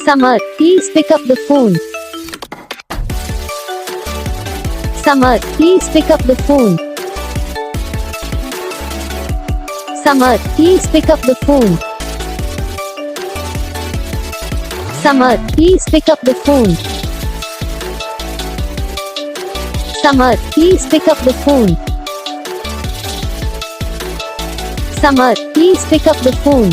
Summer, please pick up the phone. Summer, please pick up the phone. Summer, please pick up the phone. Summer, please pick up the phone. Summer, please pick up the phone. Summer, please pick up the phone.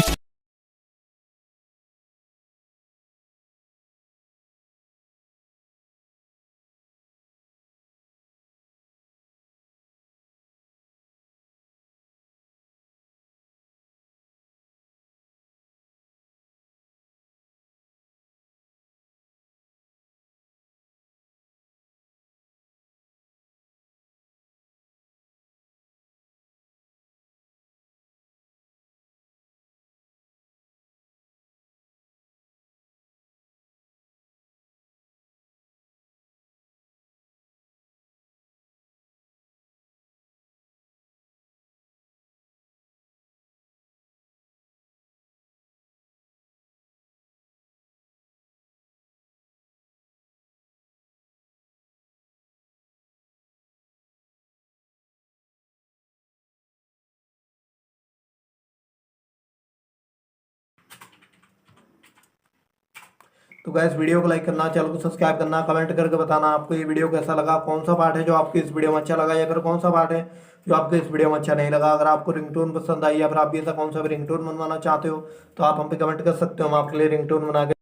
तो guys video को like करना, channel को subscribe करना, comment करके बताना आपको ये video कैसा लगा, कौन सा पार्ट है जो आपको इस वीडियो में अच्छा लगा या फिर कौन सा पार्ट है जो आपको इस वीडियो में अच्छा नहीं लगा। अगर आपको रिंगटोन पसंद आई या फिर आप भी ऐसा कौन सा भी रिंगटोन बनवाना चाहते हो तो आप हम पे कमेंट कर सकते हो, हम आपके लिए रिंगटोन बना के